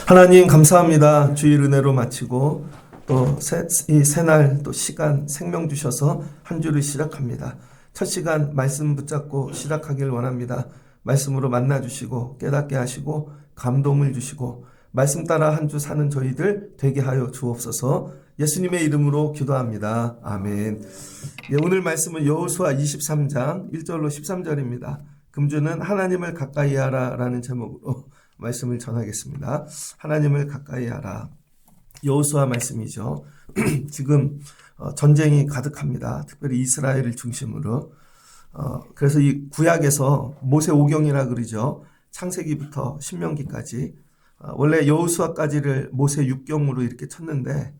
하나님 감사합니다. 주일 은혜로 마치고 또 이 새날 또 시간 생명 주셔서 한 주를 시작합니다. 첫 시간 말씀 붙잡고 시작하길 원합니다. 말씀으로 만나 주시고 깨닫게 하시고 감동을 주시고 말씀 따라 한 주 사는 저희들 되게 하여 주옵소서. 예수님의 이름으로 기도합니다. 아멘. 예, 오늘 말씀은 여호수아 23장 1절로 13절입니다. 금주는 하나님을 가까이 하라라는 제목으로 말씀을 전하겠습니다. 하나님을 가까이 하라. 여호수아 말씀이죠. 지금 전쟁이 가득합니다. 특별히 이스라엘을 중심으로. 그래서 이 구약에서 모세 오경이라 그러죠. 창세기부터 신명기까지. 원래 여호수아까지를 모세 6경으로 이렇게 쳤는데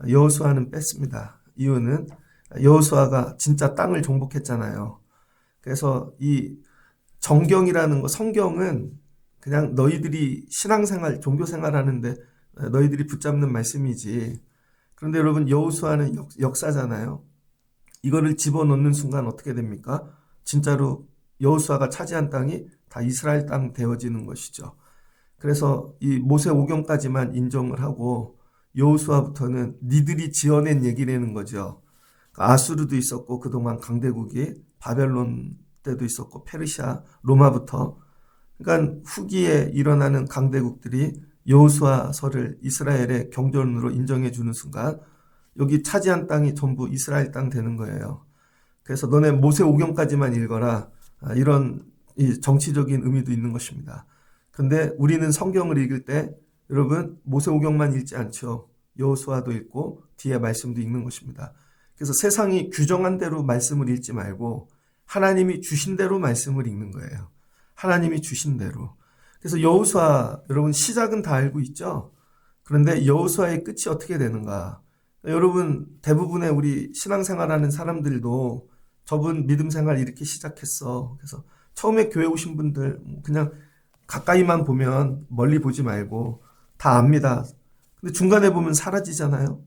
여호수아는 뺐습니다. 이유는 여호수아가 진짜 땅을 정복했잖아요. 그래서 이 정경이라는 거, 성경은 그냥 너희들이 신앙생활, 종교생활 하는데 너희들이 붙잡는 말씀이지. 그런데 여러분, 여호수아는 역사잖아요. 이거를 집어넣는 순간 어떻게 됩니까? 진짜로 여호수아가 차지한 땅이 다 이스라엘 땅 되어지는 것이죠. 그래서 이 모세 오경까지만 인정을 하고 여호수아부터는 니들이 지어낸 얘기라는 거죠. 아수르도 있었고 그동안 강대국이 바벨론 때도 있었고 페르시아, 로마부터. 그러니까 후기에 일어나는 강대국들이 여호수아서를 이스라엘의 경전으로 인정해 주는 순간 여기 차지한 땅이 전부 이스라엘 땅 되는 거예요. 그래서 너네 모세 오경까지만 읽어라. 이런 이 정치적인 의미도 있는 것입니다. 근데 우리는 성경을 읽을 때 여러분 모세 오경만 읽지 않죠. 여호수아도 읽고 뒤에 말씀도 읽는 것입니다. 그래서 세상이 규정한 대로 말씀을 읽지 말고 하나님이 주신 대로 말씀을 읽는 거예요. 하나님이 주신 대로. 그래서 여호수아 여러분 시작은 다 알고 있죠. 그런데 여호수아의 끝이 어떻게 되는가? 여러분 대부분의 우리 신앙생활하는 사람들도 저분 믿음생활 이렇게 시작했어. 그래서 처음에 교회 오신 분들 그냥 가까이만 보면 멀리 보지 말고 다 압니다. 근데 중간에 보면 사라지잖아요.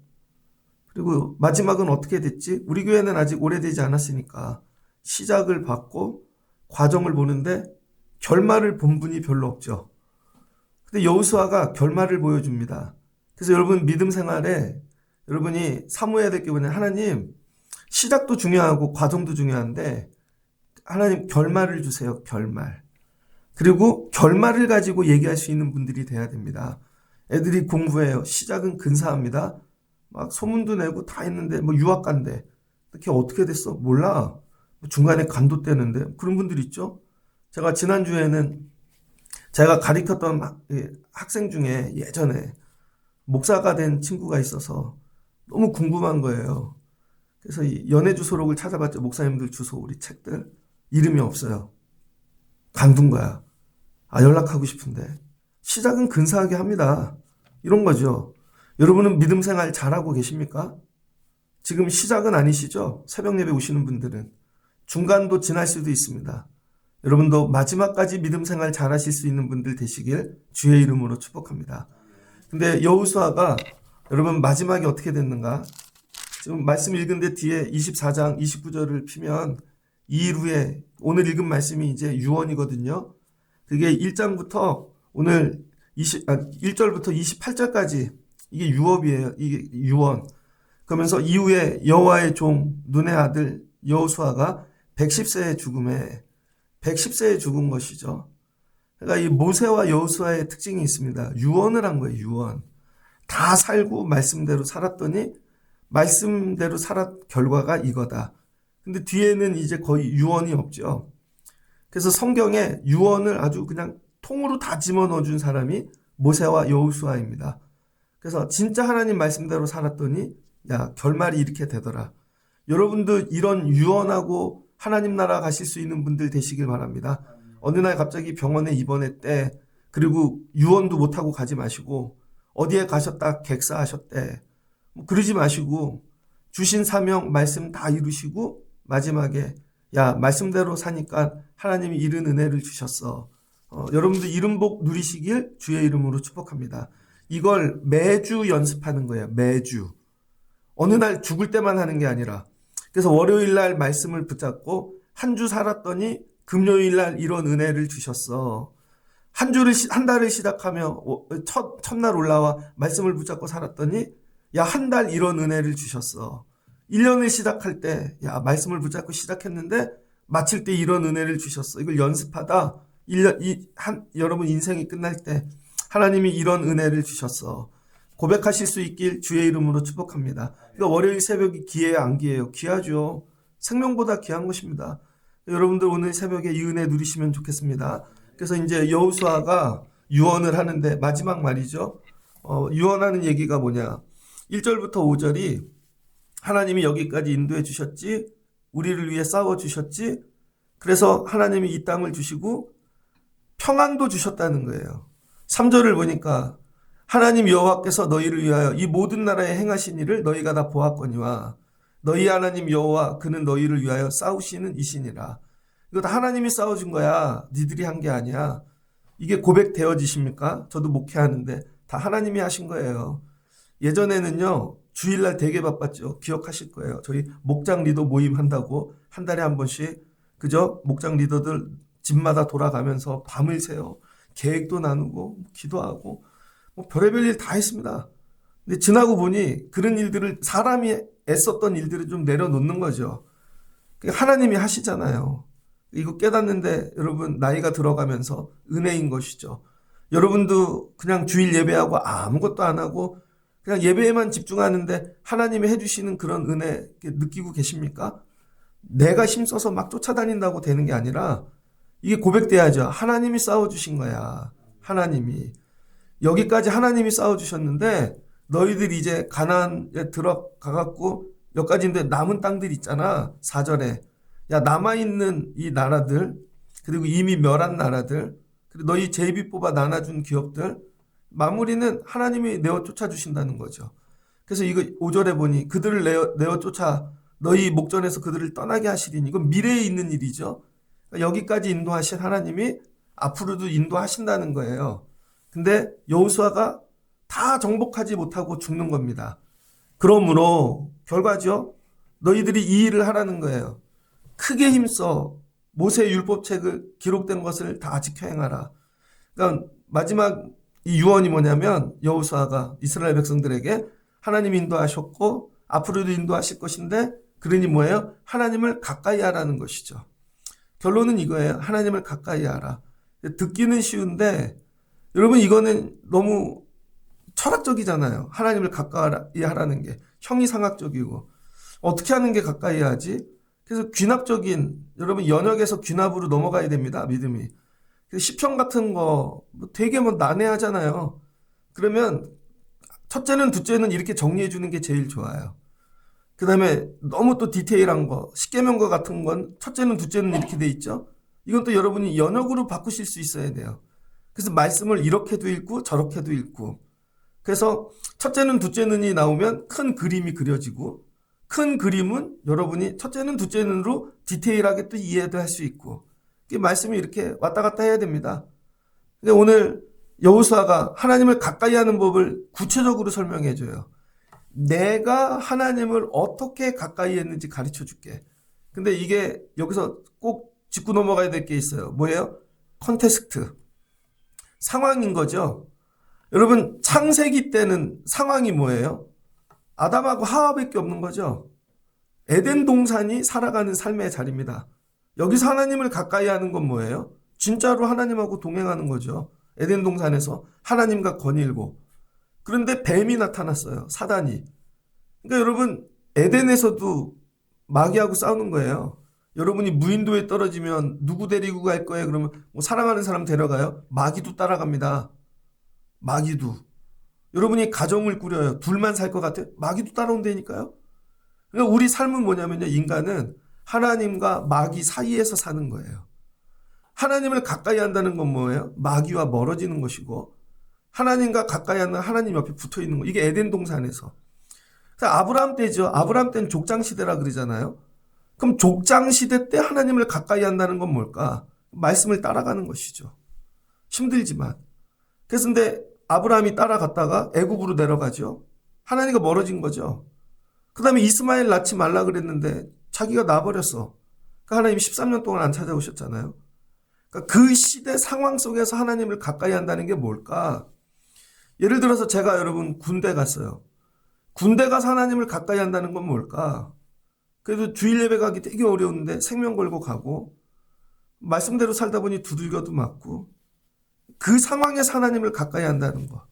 그리고 마지막은 어떻게 됐지? 우리 교회는 아직 오래되지 않았으니까 시작을 받고 과정을 보는데 결말을 본 분이 별로 없죠. 근데 여호수아가 결말을 보여줍니다. 그래서 여러분 믿음 생활에 여러분이 사모해야 될 게 뭐냐면 하나님 시작도 중요하고 과정도 중요한데 하나님 결말을 주세요. 결말. 그리고 결말을 가지고 얘기할 수 있는 분들이 돼야 됩니다. 애들이 공부해요. 시작은 근사합니다. 막 소문도 내고 다 했는데 뭐 유학 간대. 걔 어떻게 됐어? 몰라. 중간에 간도떼는데 그런 분들 있죠. 제가 지난주에는 제가 가르쳤던 학생 중에 예전에 목사가 된 친구가 있어서 너무 궁금한 거예요. 그래서 이 연애주소록을 찾아봤죠. 목사님들 주소 우리 책들. 이름이 없어요. 간둔 거야. 연락하고 싶은데. 시작은 근사하게 합니다. 이런 거죠. 여러분은 믿음 생활 잘하고 계십니까? 지금 시작은 아니시죠? 새벽 예배 오시는 분들은. 중간도 지날 수도 있습니다. 여러분도 마지막까지 믿음 생활 잘하실 수 있는 분들 되시길 주의 이름으로 축복합니다. 근데 여호수아가 여러분 마지막에 어떻게 됐는가? 지금 말씀 읽은데 뒤에 24장 29절을 피면 2일 후에 오늘 읽은 말씀이 이제 유언이거든요. 그게 1장부터 오늘 1절부터 28절까지 이게 유업이에요. 이게 유언. 그러면서 이후에 여호와의 종 눈의 아들 여호수아가 110세의 죽은 것이죠. 그러니까 이 모세와 여호수아의 특징이 있습니다. 유언을 한 거예요. 유언. 다 살고 말씀대로 살았더니 말씀대로 살았 결과가 이거다. 근데 뒤에는 이제 거의 유언이 없죠. 그래서 성경에 유언을 아주 그냥 통으로 다 집어넣어 준 사람이 모세와 여호수아입니다. 그래서 진짜 하나님 말씀대로 살았더니 야 결말이 이렇게 되더라. 여러분도 이런 유언하고 하나님 나라 가실 수 있는 분들 되시길 바랍니다. 어느 날 갑자기 병원에 입원했대. 그리고 유언도 못하고 가지 마시고 어디에 가셨다 객사하셨대. 그러지 마시고 주신 사명 말씀 다 이루시고 마지막에 야 말씀대로 사니까 하나님이 이른 은혜를 주셨어. 여러분들 이른 복 누리시길 주의 이름으로 축복합니다. 이걸 매주 연습하는 거예요. 매주. 어느 날 죽을 때만 하는 게 아니라 그래서 월요일 날 말씀을 붙잡고 한 주 살았더니 금요일 날 이런 은혜를 주셨어. 한 달을 시작하며 첫날 올라와 말씀을 붙잡고 살았더니 야, 한 달 이런 은혜를 주셨어. 1년을 시작할 때 야, 말씀을 붙잡고 시작했는데 마칠 때 이런 은혜를 주셨어. 이걸 연습하다 여러분 인생이 끝날 때 하나님이 이런 은혜를 주셨어. 고백하실 수 있길 주의 이름으로 축복합니다. 그러니까 월요일 새벽이 귀해요, 안 귀해요? 귀하죠. 생명보다 귀한 것입니다. 여러분들 오늘 새벽에 이 은혜 누리시면 좋겠습니다. 그래서 이제 여호수아가 유언을 하는데 마지막 말이죠. 유언하는 얘기가 뭐냐. 1절부터 5절이 하나님이 여기까지 인도해 주셨지, 우리를 위해 싸워 주셨지, 그래서 하나님이 이 땅을 주시고 평안도 주셨다는 거예요. 3절을 보니까 하나님 여호와께서 너희를 위하여 이 모든 나라에 행하신 일을 너희가 다 보았거니와 너희 하나님 여호와 그는 너희를 위하여 싸우시는 이시니라. 이거 다 하나님이 싸워준 거야. 니들이 한 게 아니야. 이게 고백되어지십니까? 저도 목회하는데 다 하나님이 하신 거예요. 예전에는요, 주일날 되게 바빴죠. 기억하실 거예요. 저희 목장 리더 모임 한다고 한 달에 한 번씩, 그죠? 목장 리더들 집마다 돌아가면서 밤을 새요. 계획도 나누고, 기도하고, 뭐 별의별 일 다 했습니다. 근데 지나고 보니 그런 일들을, 사람이 애썼던 일들을 좀 내려놓는 거죠. 하나님이 하시잖아요. 이거 깨닫는데 여러분 나이가 들어가면서 은혜인 것이죠. 여러분도 그냥 주일 예배하고 아무것도 안 하고 그냥 예배에만 집중하는데 하나님이 해주시는 그런 은혜 느끼고 계십니까? 내가 힘써서 막 쫓아다닌다고 되는 게 아니라 이게 고백돼야죠. 하나님이 싸워주신 거야. 하나님이. 여기까지 하나님이 싸워주셨는데 너희들 이제 가나안에 들어가갖고 여기까지인데 남은 땅들 있잖아. 4절에. 야, 남아있는 이 나라들, 그리고 이미 멸한 나라들, 그리고 너희 제비 뽑아 나눠준 기업들, 마무리는 하나님이 내어 쫓아주신다는 거죠. 그래서 이거 5절에 보니 그들을 내어 쫓아 너희 목전에서 그들을 떠나게 하시리니, 이건 미래에 있는 일이죠. 그러니까 여기까지 인도하신 하나님이 앞으로도 인도하신다는 거예요. 근데 여호수아가 다 정복하지 못하고 죽는 겁니다. 그러므로 결과죠. 너희들이 이 일을 하라는 거예요. 크게 힘써 모세 율법책을 기록된 것을 다 지켜 행하라. 그러니까 마지막 이 유언이 뭐냐면 여호수아가 이스라엘 백성들에게 하나님 인도하셨고 앞으로도 인도하실 것인데 그러니 뭐예요? 하나님을 가까이 하라는 것이죠. 결론은 이거예요. 하나님을 가까이 하라. 듣기는 쉬운데 여러분 이거는 너무 철학적이잖아요. 하나님을 가까이 하라는 게 형이상학적이고 어떻게 하는 게 가까이 하지? 그래서 귀납적인, 여러분 연역에서 귀납으로 넘어가야 됩니다. 믿음이. 시편 같은 거 되게 난해하잖아요. 그러면 첫째는 둘째는 이렇게 정리해 주는 게 제일 좋아요. 그 다음에 너무 또 디테일한 거, 십계명과 같은 건 첫째는 둘째는 이렇게 돼 있죠. 이건 또 여러분이 연역으로 바꾸실 수 있어야 돼요. 그래서 말씀을 이렇게도 읽고 저렇게도 읽고, 그래서 첫째는 둘째는이 나오면 큰 그림이 그려지고, 큰 그림은 여러분이 첫째는 둘째는으로 디테일하게 또 이해도 할 수 있고, 말씀이 이렇게 왔다 갔다 해야 됩니다. 근데 오늘 여호수아가 하나님을 가까이 하는 법을 구체적으로 설명해 줘요. 내가 하나님을 어떻게 가까이 했는지 가르쳐 줄게. 근데 이게 여기서 꼭 짚고 넘어가야 될 게 있어요. 뭐예요? 컨텍스트. 상황인 거죠. 여러분 창세기 때는 상황이 뭐예요? 아담하고 하와밖에 없는 거죠. 에덴 동산이 살아가는 삶의 자리입니다. 여기서 하나님을 가까이 하는 건 뭐예요? 진짜로 하나님하고 동행하는 거죠. 에덴 동산에서 하나님과 거닐고. 그런데 뱀이 나타났어요. 사단이. 그러니까 여러분 에덴에서도 마귀하고 싸우는 거예요. 여러분이 무인도에 떨어지면 누구 데리고 갈 거예요? 그러면 뭐 사랑하는 사람 데려가요? 마귀도 따라갑니다. 마귀도. 여러분이 가정을 꾸려요. 둘만 살 것 같아요? 마귀도 따라온다니까요. 그러니까 우리 삶은 뭐냐면요. 인간은 하나님과 마귀 사이에서 사는 거예요. 하나님을 가까이 한다는 건 뭐예요? 마귀와 멀어지는 것이고, 하나님과 가까이 하는 하나님 옆에 붙어 있는 거. 이게 에덴 동산에서. 아브라함 때죠. 아브라함 때는 족장 시대라 그러잖아요. 그럼 족장 시대 때 하나님을 가까이 한다는 건 뭘까? 말씀을 따라가는 것이죠. 힘들지만. 그래서 근데 아브라함이 따라갔다가 애굽으로 내려가죠. 하나님과 멀어진 거죠. 그 다음에 이스마엘 낳지 말라 그랬는데 자기가 낳아버렸어. 그러니까 하나님이 13년 동안 안 찾아오셨잖아요. 그러니까 그 시대 상황 속에서 하나님을 가까이 한다는 게 뭘까? 예를 들어서 제가 여러분 군대 갔어요. 군대 가서 하나님을 가까이 한다는 건 뭘까? 그래도 주일 예배 가기 되게 어려운데 생명 걸고 가고 말씀대로 살다 보니 두들겨도 맞고 그 상황에서 하나님을 가까이 한다는 거.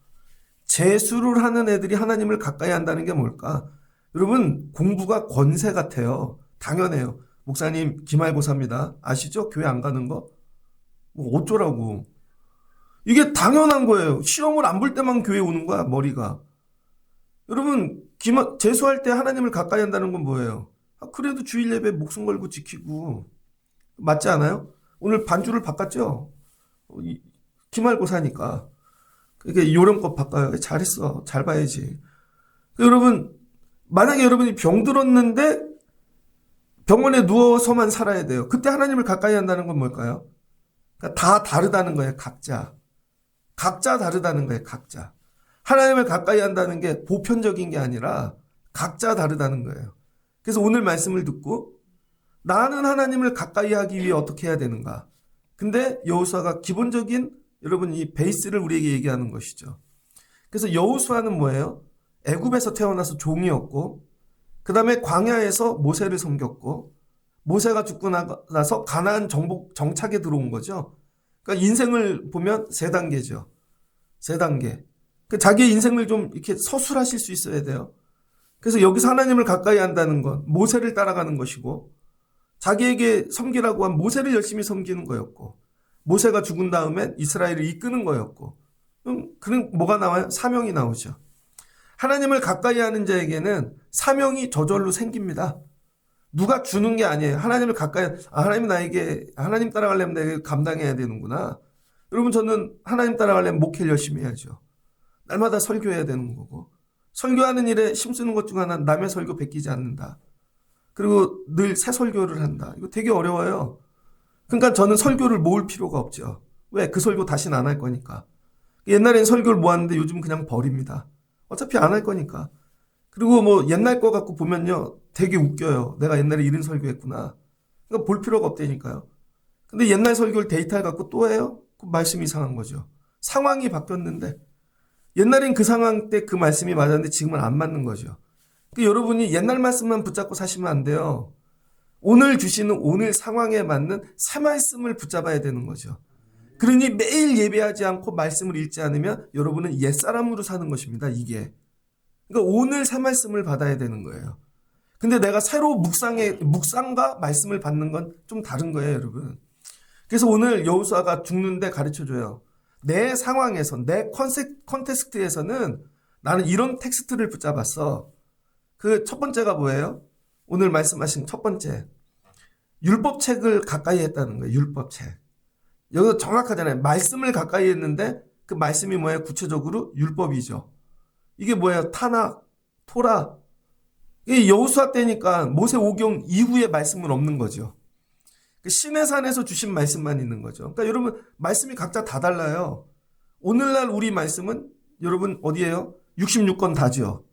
재수를 하는 애들이 하나님을 가까이 한다는 게 뭘까? 여러분 공부가 권세 같아요. 당연해요. 목사님 기말고사입니다. 아시죠? 교회 안 가는 거? 뭐 어쩌라고. 이게 당연한 거예요. 시험을 안 볼 때만 교회 오는 거야 머리가. 여러분 재수할 때 하나님을 가까이 한다는 건 뭐예요? 그래도 주일 예배 목숨 걸고 지키고 맞지 않아요? 오늘 반주를 바꿨죠? 기말고사니까. 그러니까 요령껏 바꿔요. 잘했어. 잘 봐야지. 여러분 만약에 여러분이 병들었는데 병원에 누워서만 살아야 돼요. 그때 하나님을 가까이 한다는 건 뭘까요? 그러니까 다 다르다는 거예요. 각자 다르다는 거예요. 각자. 하나님을 가까이 한다는 게 보편적인 게 아니라 각자 다르다는 거예요. 그래서 오늘 말씀을 듣고 나는 하나님을 가까이 하기 위해 어떻게 해야 되는가? 근데 여호수아가 기본적인 여러분 이 베이스를 우리에게 얘기하는 것이죠. 그래서 여호수아는 뭐예요? 애굽에서 태어나서 종이었고 그 다음에 광야에서 모세를 섬겼고 모세가 죽고 나서 가나안 정착에 들어온 거죠. 그러니까 인생을 보면 세 단계죠. 세 단계. 자기의 인생을 좀 이렇게 서술하실 수 있어야 돼요. 그래서 여기서 하나님을 가까이 한다는 건 모세를 따라가는 것이고 자기에게 섬기라고 한 모세를 열심히 섬기는 거였고 모세가 죽은 다음에 이스라엘을 이끄는 거였고 그럼 뭐가 나와요? 사명이 나오죠. 하나님을 가까이 하는 자에게는 사명이 저절로 생깁니다. 누가 주는 게 아니에요. 하나님을 가까이 하나님 따라가려면 내가 감당해야 되는구나. 여러분 저는 하나님 따라가려면 목회를 열심히 해야죠. 날마다 설교해야 되는 거고 설교하는 일에 힘쓰는 것 중 하나는 남의 설교 베끼지 않는다. 그리고 늘 새 설교를 한다. 이거 되게 어려워요. 그러니까 저는 설교를 모을 필요가 없죠. 왜? 그 설교 다시는 안 할 거니까. 옛날엔 설교를 모았는데 요즘은 그냥 버립니다. 어차피 안 할 거니까. 그리고 뭐 옛날 거 갖고 보면요. 되게 웃겨요. 내가 옛날에 이런 설교했구나. 그러니까 볼 필요가 없다니까요. 근데 옛날 설교를 데이터를 갖고 또 해요? 그 말씀이 이상한 거죠. 상황이 바뀌었는데 옛날엔 그 상황 때 그 말씀이 맞았는데 지금은 안 맞는 거죠. 그러니까 여러분이 옛날 말씀만 붙잡고 사시면 안 돼요. 오늘 주시는 오늘 상황에 맞는 새 말씀을 붙잡아야 되는 거죠. 그러니 매일 예배하지 않고 말씀을 읽지 않으면 여러분은 옛사람으로 사는 것입니다. 이게. 그러니까 오늘 새 말씀을 받아야 되는 거예요. 근데 내가 새로 묵상과 말씀을 받는 건 좀 다른 거예요, 여러분. 그래서 오늘 여호수아가 죽는데 가르쳐줘요. 내 상황에서, 내 컨텍스트에서는 나는 이런 텍스트를 붙잡았어. 그 첫 번째가 뭐예요? 오늘 말씀하신 첫 번째. 율법책을 가까이 했다는 거예요, 율법책. 여기서 정확하잖아요. 말씀을 가까이 했는데 그 말씀이 뭐예요? 구체적으로 율법이죠. 이게 뭐예요? 타낙, 토라. 이게 여호수아 때니까 모세 오경 이후의 말씀은 없는 거죠. 시내산에서 주신 말씀만 있는 거죠. 그러니까 여러분 말씀이 각자 다 달라요. 오늘날 우리 말씀은 여러분 어디예요? 66권 다죠.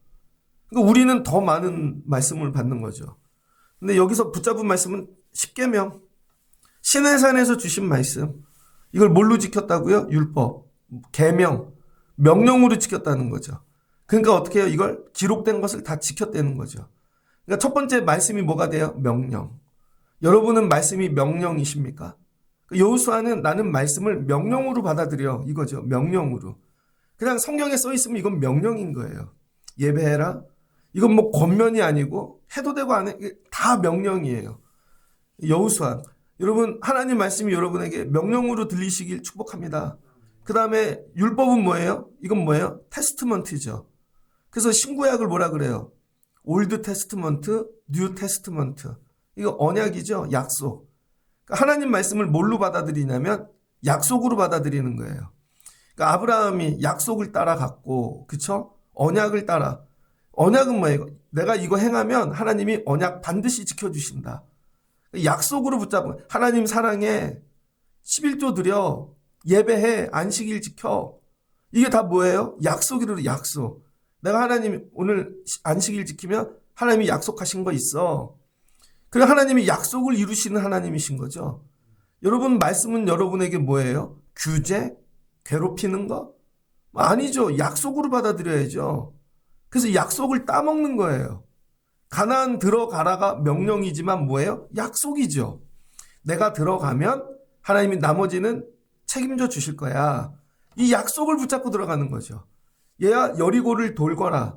그러니까 우리는 더 많은 말씀을 받는 거죠. 근데 여기서 붙잡은 말씀은 10계명. 시내산에서 주신 말씀. 이걸 뭘로 지켰다고요? 율법, 계명, 명령으로 지켰다는 거죠. 그러니까 어떻게 해요? 이걸 기록된 것을 다 지켰다는 거죠. 그러니까 첫 번째 말씀이 뭐가 돼요? 명령. 여러분은 말씀이 명령이십니까? 여호수아는 나는 말씀을 명령으로 받아들여 이거죠. 명령으로. 그냥 성경에 써 있으면 이건 명령인 거예요. 예배해라. 이건 뭐 권면이 아니고 해도 되고 안 해. 다 명령이에요. 여호수아. 여러분 하나님 말씀이 여러분에게 명령으로 들리시길 축복합니다. 그 다음에 율법은 뭐예요? 이건 뭐예요? 테스트먼트죠. 그래서 신구약을 뭐라 그래요? 올드 테스트먼트, 뉴 테스트먼트. 이거 언약이죠. 약속. 그러니까 하나님 말씀을 뭘로 받아들이냐면 약속으로 받아들이는 거예요. 그러니까 아브라함이 약속을 따라갔고, 그쵸? 언약을 따라. 언약은 뭐예요? 내가 이거 행하면 하나님이 언약 반드시 지켜주신다. 약속으로 붙잡은 하나님 사랑해. 11조 드려. 예배해. 안식일 지켜. 이게 다 뭐예요? 약속이로 약속. 내가 하나님 오늘 안식일 지키면 하나님이 약속하신 거 있어. 그래 하나님이 약속을 이루시는 하나님이신 거죠. 여러분 말씀은 여러분에게 뭐예요? 규제? 괴롭히는 거? 아니죠. 약속으로 받아들여야죠. 그래서 약속을 따먹는 거예요. 가나안 들어가라가 명령이지만 뭐예요? 약속이죠. 내가 들어가면 하나님이 나머지는 책임져 주실 거야. 이 약속을 붙잡고 들어가는 거죠. 얘야 여리고를 돌거라.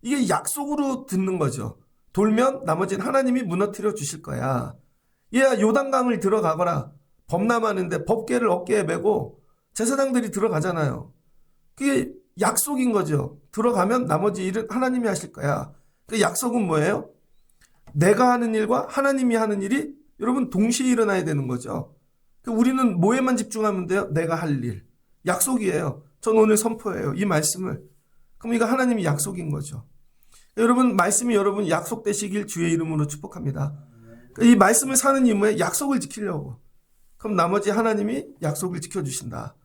이게 약속으로 듣는 거죠. 돌면 나머지는 하나님이 무너뜨려 주실 거야. 얘야 요단강을 들어가거라. 범람하는데 법궤를 어깨에 메고 제사장들이 들어가잖아요. 그게 약속인 거죠. 들어가면 나머지 일은 하나님이 하실 거야. 그 약속은 뭐예요? 내가 하는 일과 하나님이 하는 일이 여러분 동시에 일어나야 되는 거죠. 우리는 뭐에만 집중하면 돼요? 내가 할 일. 약속이에요. 전 오늘 선포해요. 이 말씀을. 그럼 이거 하나님이 약속인 거죠. 여러분 말씀이 여러분 약속되시길 주의 이름으로 축복합니다. 이 말씀을 사는 이유에 약속을 지키려고. 그럼 나머지 하나님이 약속을 지켜주신다.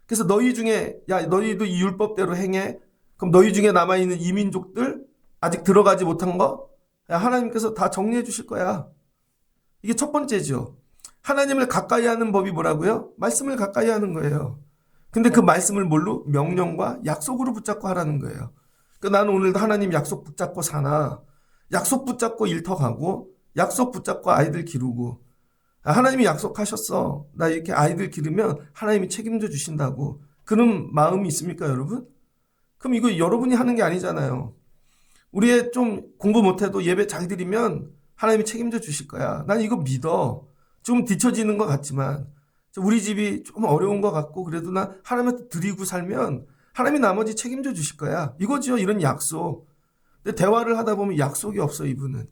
그래서 너희 중에 야 너희도 이 율법대로 행해. 그럼 너희 중에 남아있는 이민족들 아직 들어가지 못한 거 야, 하나님께서 다 정리해 주실 거야. 이게 첫 번째죠. 하나님을 가까이 하는 법이 뭐라고요? 말씀을 가까이 하는 거예요. 근데 그 말씀을 뭘로? 명령과 약속으로 붙잡고 하라는 거예요. 그러니까 나는 오늘도 하나님 약속 붙잡고 사나, 약속 붙잡고 일터가고, 약속 붙잡고 아이들 기르고, 하나님이 약속하셨어. 나 이렇게 아이들 기르면 하나님이 책임져 주신다고. 그런 마음이 있습니까, 여러분? 그럼 이거 여러분이 하는 게 아니잖아요. 우리의 좀 공부 못해도 예배 잘 드리면 하나님이 책임져 주실 거야. 난 이거 믿어. 좀 뒤처지는 것 같지만 우리 집이 좀 어려운 것 같고 그래도 나 하나님한테 드리고 살면 하나님이 나머지 책임져 주실 거야. 이거죠. 이런 약속. 근데 대화를 하다 보면 약속이 없어 이분은.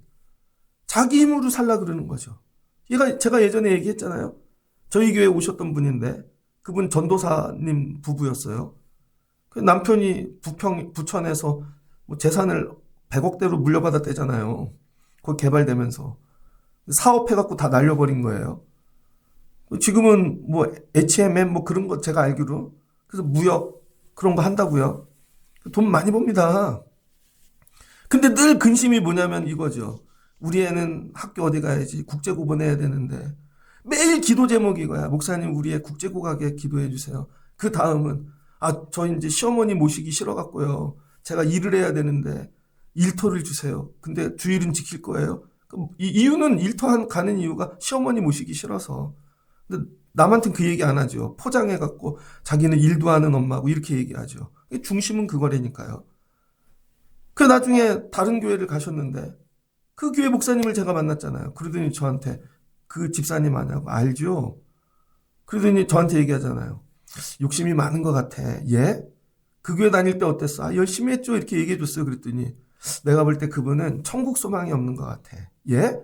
자기 힘으로 살라 그러는 거죠. 제가 예전에 얘기했잖아요. 저희 교회에 오셨던 분인데 그분 전도사님 부부였어요. 그 남편이 부천에서 뭐 재산을 100억대로 물려받았대잖아요. 거기 개발되면서. 사업해갖고 다 날려버린 거예요. 지금은 뭐 H&M 뭐 그런 거 제가 알기로. 그래서 무역 그런 거 한다고요. 돈 많이 법니다. 근데 늘 근심이 뭐냐면 이거죠. 우리 애는 학교 어디 가야지 국제고 보내야 되는데 매일 기도 제목이 이거야. 목사님 우리 애 국제고 가게 기도해 주세요. 그 다음은 저 이제 시어머니 모시기 싫어갖고요. 제가 일을 해야 되는데 일터를 주세요. 근데 주일은 지킬 거예요. 이유는 일터 가는 이유가 시어머니 모시기 싫어서. 근데 남한테는 그 얘기 안 하죠. 포장해갖고 자기는 일도 하는 엄마고 이렇게 얘기하죠. 중심은 그거라니까요. 그 나중에 다른 교회를 가셨는데 그 교회 목사님을 제가 만났잖아요. 그러더니 저한테 그 집사님 아냐고. 알죠? 그러더니 저한테 얘기하잖아요. 욕심이 많은 것 같아. 예? 그 교회 다닐 때 어땠어? 열심히 했죠. 이렇게 얘기해 줬어요. 그랬더니 내가 볼 때 그분은 천국 소망이 없는 것 같아. 예?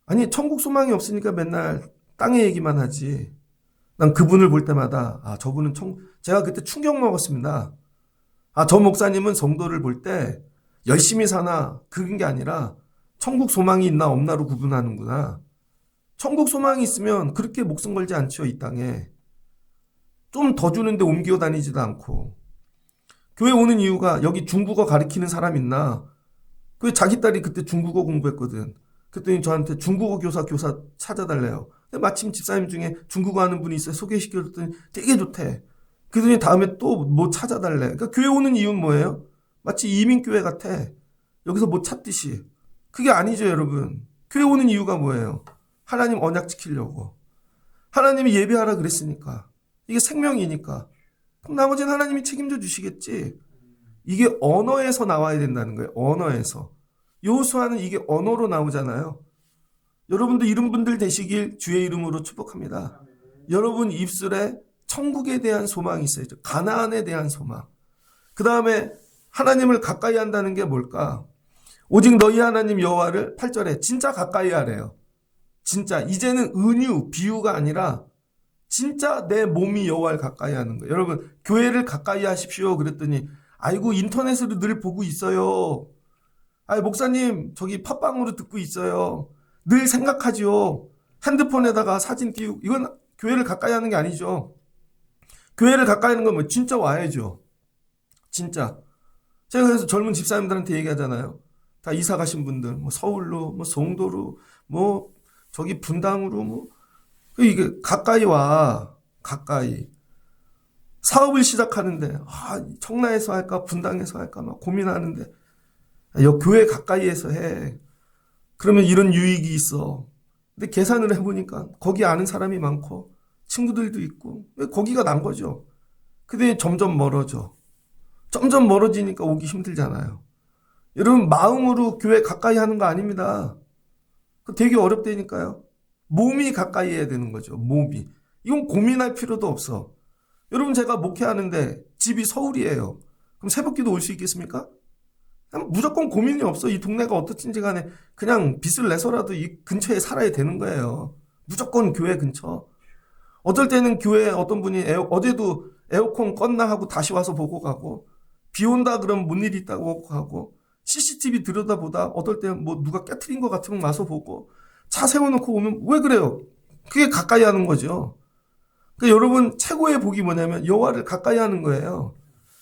아니 천국 소망이 없으니까 맨날 땅의 얘기만 하지. 난 그분을 볼 때마다 저분은 제가 그때 충격 먹었습니다. 저 목사님은 성도를 볼 때 열심히 사나 그런 게 아니라 천국 소망이 있나 없나로 구분하는구나. 천국 소망이 있으면 그렇게 목숨 걸지 않죠. 이 땅에. 좀 더 주는데 옮겨 다니지도 않고. 교회 오는 이유가 여기 중국어 가르치는 사람 있나? 그 자기 딸이 그때 중국어 공부했거든. 그랬더니 저한테 중국어 교사 찾아달래요. 근데 마침 집사님 중에 중국어 하는 분이 있어요. 소개시켜줬더니 되게 좋대. 그러더니 다음에 또 뭐 찾아달래. 그러니까 교회 오는 이유는 뭐예요? 마치 이민교회 같아. 여기서 뭐 찾듯이. 그게 아니죠, 여러분. 교회 오는 이유가 뭐예요? 하나님 언약 지키려고. 하나님이 예배하라 그랬으니까. 이게 생명이니까. 그럼 나머지는 하나님이 책임져 주시겠지. 이게 언어에서 나와야 된다는 거예요. 언어에서. 여호수아는 이게 언어로 나오잖아요. 여러분도 이런 분들 되시길 주의 이름으로 축복합니다. 여러분 입술에 천국에 대한 소망이 있어야죠. 가나안에 대한 소망. 그 다음에 하나님을 가까이 한다는 게 뭘까? 오직 너희 하나님 여호와를 8절에 진짜 가까이 하래요. 진짜 이제는 은유, 비유가 아니라 진짜 내 몸이 여호와를 가까이 하는 거예요. 여러분 교회를 가까이 하십시오 그랬더니 아이고 인터넷으로 늘 보고 있어요. 목사님 저기 팟빵으로 듣고 있어요. 늘 생각하죠. 핸드폰에다가 사진 띄우고 이건 교회를 가까이 하는 게 아니죠. 교회를 가까이 하는 건 뭐 진짜 와야죠. 진짜. 제가 그래서 젊은 집사님들한테 얘기하잖아요. 다 이사 가신 분들 뭐 서울로 뭐 송도로 뭐 저기 분당으로 뭐 이게 가까이 와, 가까이. 사업을 시작하는데, 청라에서 할까, 분당에서 할까, 막 고민하는데, 교회 가까이에서 해. 그러면 이런 유익이 있어. 근데 계산을 해보니까, 거기 아는 사람이 많고, 친구들도 있고, 거기가 난 거죠. 근데 점점 멀어져. 점점 멀어지니까 오기 힘들잖아요. 여러분, 마음으로 교회 가까이 하는 거 아닙니다. 되게 어렵다니까요. 몸이 가까이 해야 되는 거죠. 몸이. 이건 고민할 필요도 없어. 여러분, 제가 목회하는데 집이 서울이에요. 그럼 새벽기도 올 수 있겠습니까? 무조건 고민이 없어. 이 동네가 어떻든지 간에 그냥 빚을 내서라도 이 근처에 살아야 되는 거예요. 무조건 교회 근처. 어떨 때는 교회에 어떤 분이 어제도 에어컨 껐나 하고 다시 와서 보고 가고, 비 온다 그러면 뭔 일이 있다고 가고, CCTV 들여다보다 어떨 때는 뭐 누가 깨트린 것 같으면 와서 보고, 차 세워놓고 오면 왜 그래요? 그게 가까이 하는 거죠. 그러니까 여러분, 최고의 복이 뭐냐면 여호와를 가까이 하는 거예요.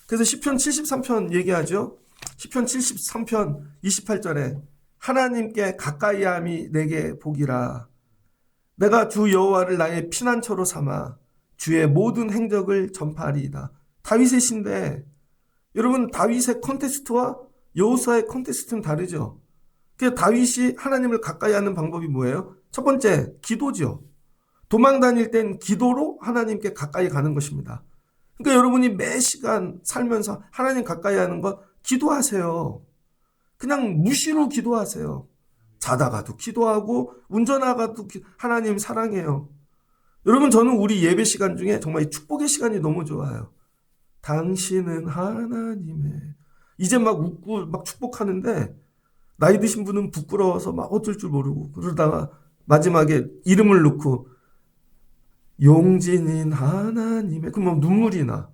그래서 시편 73편 얘기하죠. 시편 73편 28절에 하나님께 가까이 함이 내게 복이라. 내가 주 여호와를 나의 피난처로 삼아 주의 모든 행적을 전파하리이다. 다윗의 시인데, 여러분, 다윗의 컨텍스트와 여호수아의 컨텍스트는 다르죠. 그래서 다윗이 하나님을 가까이 하는 방법이 뭐예요? 첫 번째, 기도죠. 도망 다닐 땐 기도로 하나님께 가까이 가는 것입니다. 그러니까 여러분이 매 시간 살면서 하나님 가까이 하는 거 기도하세요. 그냥 무시로 기도하세요. 자다가도 기도하고 운전하다가도 하나님 사랑해요. 여러분, 저는 우리 예배 시간 중에 정말 축복의 시간이 너무 좋아요. 당신은 하나님의, 이제 막 웃고 막 축복하는데 나이 드신 분은 부끄러워서 막 어쩔 줄 모르고, 그러다가 마지막에 이름을 넣고 용진인 하나님의, 그럼 눈물이 나.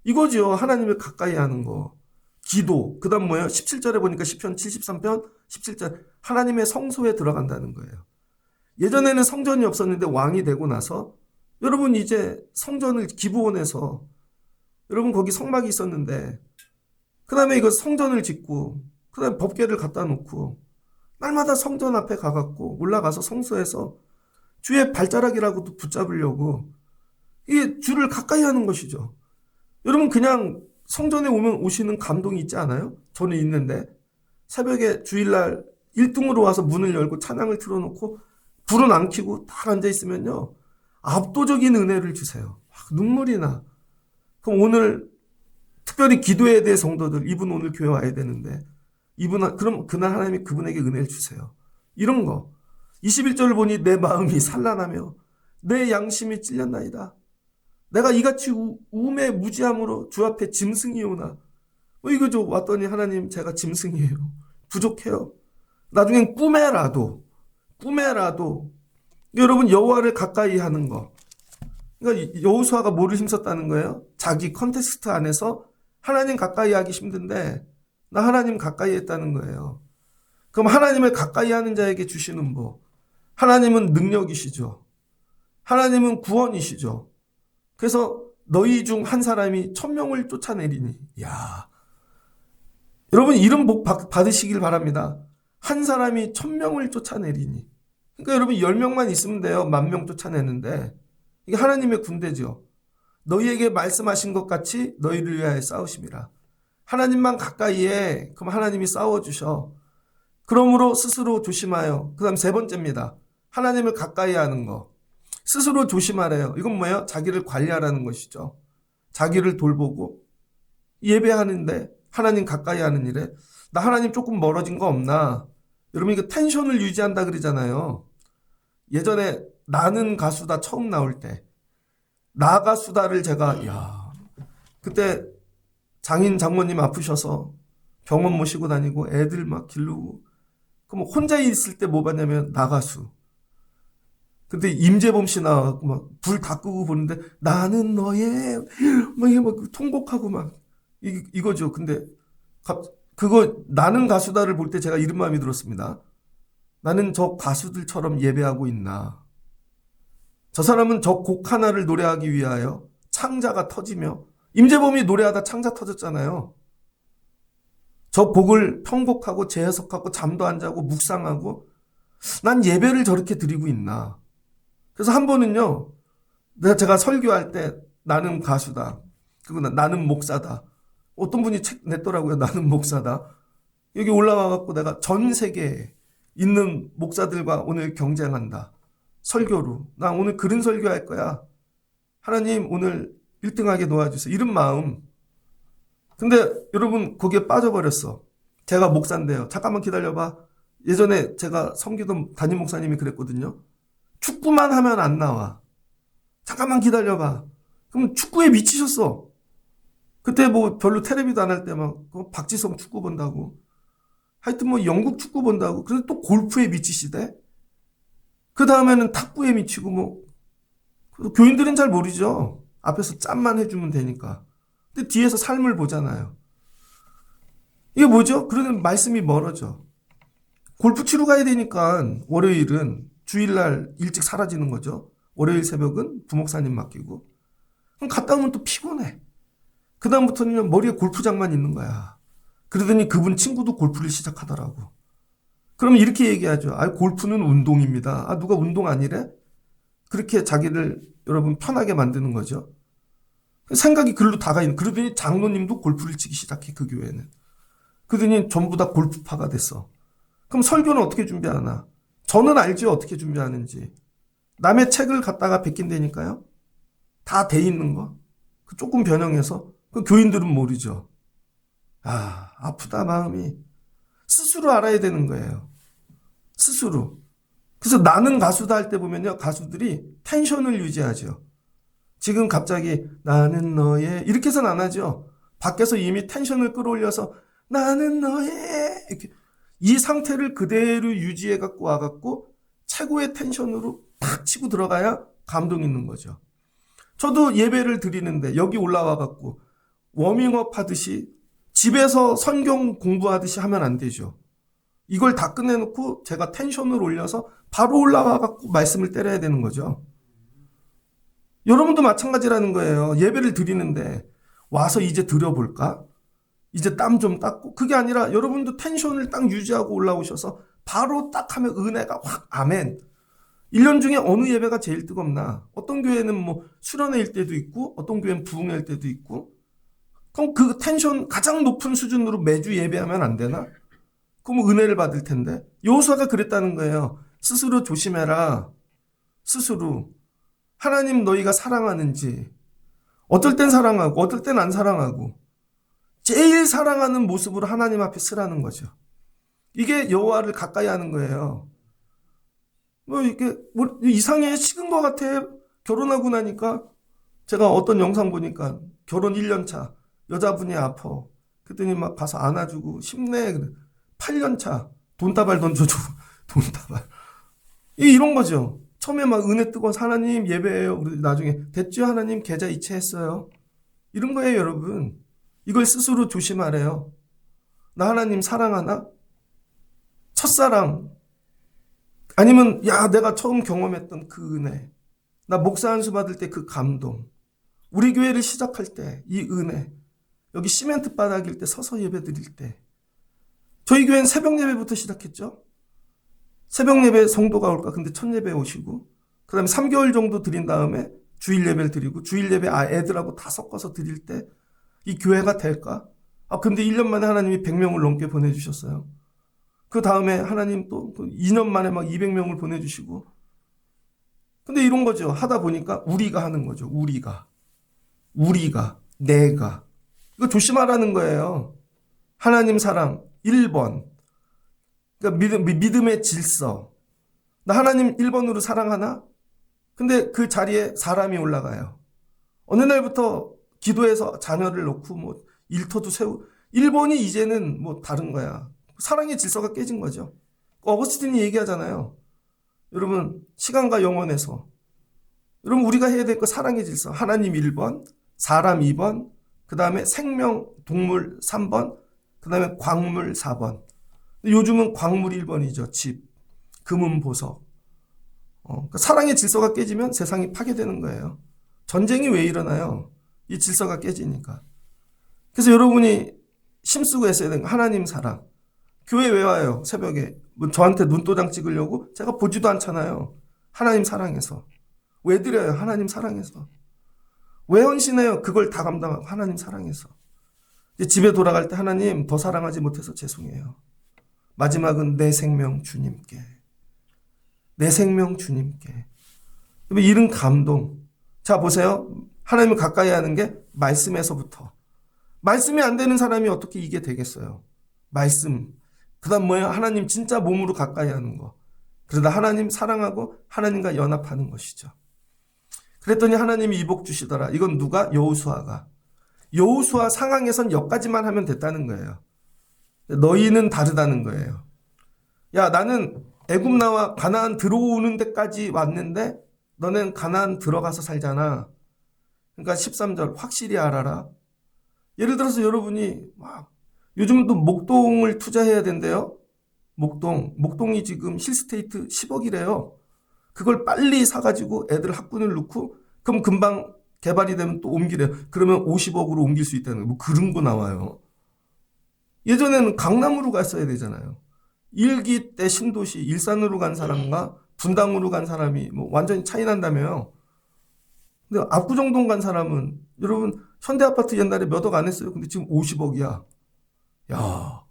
이거죠. 하나님을 가까이 하는 거. 기도. 그 다음 뭐예요? 17절에 보니까 시편 73편 17절, 하나님의 성소에 들어간다는 거예요. 예전에는 성전이 없었는데 왕이 되고 나서, 여러분, 이제 성전을 기브온에서, 여러분, 거기 성막이 있었는데, 그 다음에 이거 성전을 짓고, 그 다음에 법궤를 갖다 놓고, 날마다 성전 앞에 가갖고 올라가서 성소에서 주의 발자락이라고도 붙잡으려고, 이게 주를 가까이 하는 것이죠. 여러분, 그냥 성전에 오시는 감동이 있지 않아요? 저는 있는데, 새벽에 주일날 1등으로 와서 문을 열고 찬양을 틀어놓고 불은 안 켜고 딱 앉아있으면요, 압도적인 은혜를 주세요. 눈물이 나. 그럼 오늘 특별히 기도해야 될 성도들, 이분 오늘 교회 와야 되는데, 그럼 그날 하나님이 그분에게 은혜를 주세요. 이런 거. 21절을 보니 내 마음이 산란하며 내 양심이 찔렸나이다. 내가 이같이 우음의 무지함으로 주 앞에 짐승이오나. 이거죠. 왔더니 하나님, 제가 짐승이에요. 부족해요. 나중엔 꿈에라도 여러분, 여호와를 가까이 하는 거. 그러니까 여호수아가 뭐를 힘썼다는 거예요? 자기 컨텍스트 안에서 하나님 가까이 하기 힘든데 나 하나님 가까이 했다는 거예요. 그럼 하나님을 가까이 하는 자에게 주시는 복. 하나님은 능력이시죠. 하나님은 구원이시죠. 그래서 너희 중 한 사람이 1000명을 쫓아내리니. 야, 여러분, 이런 복 받으시길 바랍니다. 한 사람이 1000명을 쫓아내리니. 그러니까 여러분, 10명만 있으면 돼요. 10,000명 쫓아내는데. 이게 하나님의 군대죠. 너희에게 말씀하신 것 같이 너희를 위하여 싸우심이라. 하나님만 가까이 해. 그럼 하나님이 싸워주셔. 그러므로 스스로 조심하여. 그 다음 세 번째입니다. 하나님을 가까이 하는 거. 스스로 조심하래요. 이건 뭐예요? 자기를 관리하라는 것이죠. 자기를 돌보고 예배하는데 하나님 가까이 하는 일에 나 하나님 조금 멀어진 거 없나? 여러분, 이거 텐션을 유지한다 그러잖아요. 예전에 나는 가수다 처음 나올 때 나 가수다를 제가 그때 장인 장모님 아프셔서 병원 모시고 다니고 애들 막 기르고, 그럼 혼자 있을 때 뭐 봤냐면 나 가수. 근데 임재범 씨 나와갖고 막 불 다 끄고 보는데 나는 너의 막 이게 막 통곡하고 막 이거죠. 근데 그거 나는 가수다를 볼 때 제가 이런 마음이 들었습니다. 나는 저 가수들처럼 예배하고 있나? 저 사람은 저 곡 하나를 노래하기 위하여 창자가 터지며, 임재범이 노래하다 창자 터졌잖아요. 저 곡을 편곡하고 재해석하고 잠도 안 자고 묵상하고 난 예배를 저렇게 드리고 있나? 그래서 한 번은요, 제가 설교할 때 나는 가수다. 그리고 나는 목사다. 어떤 분이 책 냈더라고요. 나는 목사다. 여기 올라와갖고 내가 전 세계에 있는 목사들과 오늘 경쟁한다. 설교로. 나 오늘 그런 설교할 거야. 하나님 오늘 1등하게 도와주세요. 이런 마음. 근데 여러분 거기에 빠져버렸어. 제가 목사인데요. 잠깐만 기다려봐. 예전에 제가 섬기던 담임 목사님이 그랬거든요. 축구만 하면 안 나와. 잠깐만 기다려봐. 그럼 축구에 미치셨어. 그때 뭐 별로 텔레비도 안 할 때 막 박지성 축구 본다고. 하여튼 뭐 영국 축구 본다고. 그래서 또 골프에 미치시대. 그 다음에는 탁구에 미치고 뭐. 교인들은 잘 모르죠. 앞에서 짠만 해주면 되니까. 근데 뒤에서 삶을 보잖아요. 이게 뭐죠? 그러면 말씀이 멀어져. 골프 치러 가야 되니까 월요일은 주일날 일찍 사라지는 거죠. 월요일 새벽은 부목사님 맡기고. 그럼 갔다 오면 또 피곤해. 그 다음부터는 머리에 골프장만 있는 거야. 그러더니 그분 친구도 골프를 시작하더라고. 그러면 이렇게 얘기하죠. 아, 골프는 운동입니다. 아, 누가 운동 아니래? 그렇게 자기를 여러분 편하게 만드는 거죠. 생각이 글로 다가 있는. 그러더니 장로님도 골프를 치기 시작해, 그 교회는. 그러더니 전부 다 골프파가 됐어. 그럼 설교는 어떻게 준비하나? 저는 알죠, 어떻게 준비하는지. 남의 책을 갖다가 베낀다니까요. 다 돼 있는 거. 조금 변형해서. 그 교인들은 모르죠. 아, 아프다 마음이. 스스로 알아야 되는 거예요. 스스로. 그래서 나는 가수다 할 때 보면요, 가수들이 텐션을 유지하죠. 지금 갑자기 나는 너의 이렇게 해서는 안 하죠. 밖에서 이미 텐션을 끌어올려서 나는 너의 이렇게 이 상태를 그대로 유지해 갖고 와갖고 최고의 텐션으로 탁 치고 들어가야 감동 있는 거죠. 저도 예배를 드리는데 여기 올라와 갖고 워밍업 하듯이 집에서 성경 공부하듯이 하면 안 되죠. 이걸 다 끝내놓고 제가 텐션을 올려서 바로 올라와 갖고 말씀을 때려야 되는 거죠. 여러분도 마찬가지라는 거예요. 예배를 드리는데 와서 이제 드려볼까? 이제 땀 좀 닦고. 그게 아니라 여러분도 텐션을 딱 유지하고 올라오셔서 바로 딱 하면 은혜가 확, 아멘. 1년 중에 어느 예배가 제일 뜨겁나? 어떤 교회는 뭐 수련회일 때도 있고 어떤 교회는 부흥회일 때도 있고. 그럼 그 텐션 가장 높은 수준으로 매주 예배하면 안 되나? 그럼 은혜를 받을 텐데. 여호수아가 그랬다는 거예요. 스스로 조심해라. 스스로. 하나님 너희가 사랑하는지. 어떨 땐 사랑하고 어떨 땐 안 사랑하고. 제일 사랑하는 모습으로 하나님 앞에 서라는 거죠. 이게 여호와를 가까이 하는 거예요. 뭐 이게 뭐 이상해, 식은 것 같아. 결혼하고 나니까 제가 어떤 영상 보니까 결혼 1년 차 여자분이 아파. 그랬더니 막 가서 안아주고 힘내. 8년 차 돈다발 던져주고 돈다발. 이런 거죠. 처음에 막 은혜 뜨거워서 하나님 예배해요. 그리고 나중에 됐죠 하나님 계좌 이체했어요. 이런 거예요 여러분. 이걸 스스로 조심하래요. 나 하나님 사랑하나? 첫사랑. 아니면 야 내가 처음 경험했던 그 은혜. 나 목사 안수 받을 때 그 감동. 우리 교회를 시작할 때 이 은혜. 여기 시멘트 바닥일 때 서서 예배 드릴 때. 저희 교회는 새벽 예배부터 시작했죠. 새벽 예배 성도가 올까? 근데 첫 예배 오시고 그 다음에 3개월 정도 드린 다음에 주일 예배를 드리고 주일 예배 애들하고 다 섞어서 드릴 때 이 교회가 될까? 아 근데 1년 만에 하나님이 100명을 넘게 보내주셨어요. 그 다음에 하나님 또 2년 만에 막 200명을 보내주시고. 근데 이런 거죠. 하다 보니까 우리가 하는 거죠. 우리가, 내가. 이거 조심하라는 거예요. 하나님 사랑 1번. 그러니까 믿음의 질서. 나 하나님 1번으로 사랑하나? 근데 그 자리에 사람이 올라가요. 어느 날부터 기도해서 자녀를 놓고 뭐 일터도 세우고 1번이 이제는 뭐 다른 거야. 사랑의 질서가 깨진 거죠. 어거스틴이 얘기하잖아요. 여러분 시간과 영혼에서 여러분 우리가 해야 될 거 사랑의 질서. 하나님 1번, 사람 2번, 그 다음에 생명, 동물 3번, 그 다음에 광물 4번. 요즘은 광물 1번이죠. 집, 금은 보석. 그러니까 사랑의 질서가 깨지면 세상이 파괴되는 거예요. 전쟁이 왜 일어나요? 이 질서가 깨지니까. 그래서 여러분이 힘쓰고 했어야 되는 거 하나님 사랑. 교회 왜 와요? 새벽에. 뭐 저한테 눈도장 찍으려고? 제가 보지도 않잖아요. 하나님 사랑해서. 왜 드려요? 하나님 사랑해서. 왜 헌신해요? 그걸 다 감당하고 하나님 사랑해서. 이제 집에 돌아갈 때 하나님 더 사랑하지 못해서 죄송해요. 마지막은 내 생명 주님께. 내 생명 주님께. 이런 감동. 자, 보세요. 하나님을 가까이 하는 게 말씀에서부터. 말씀이 안 되는 사람이 어떻게 이게 되겠어요? 말씀. 그 다음 뭐예요? 하나님 진짜 몸으로 가까이 하는 거. 그러다 하나님 사랑하고 하나님과 연합하는 것이죠. 그랬더니 하나님이 이복 주시더라. 이건 누가? 여호수아가. 여호수아 상황에선 여기까지만 하면 됐다는 거예요. 너희는 다르다는 거예요. 야, 나는 애굽 나와 가나안 들어오는 데까지 왔는데 너는 가나안 들어가서 살잖아. 그러니까 13절 확실히 알아라. 예를 들어서 여러분이 막 요즘은 또 목동을 투자해야 된대요. 목동이 지금 힐스테이트 10억이래요. 그걸 빨리 사가지고 애들 학군을 넣고 그럼 금방 개발이 되면 또 옮기래요. 그러면 50억으로 옮길 수 있다는 뭐 그런 거 나와요. 예전에는 강남으로 갔어야 되잖아요. 일기 때 신도시 일산으로 간 사람과 분당으로 간 사람이 뭐 완전히 차이 난다며요. 근데 압구정동 간 사람은 여러분 현대아파트 옛날에 몇 억 안 했어요. 근데 지금 50억이야. 야.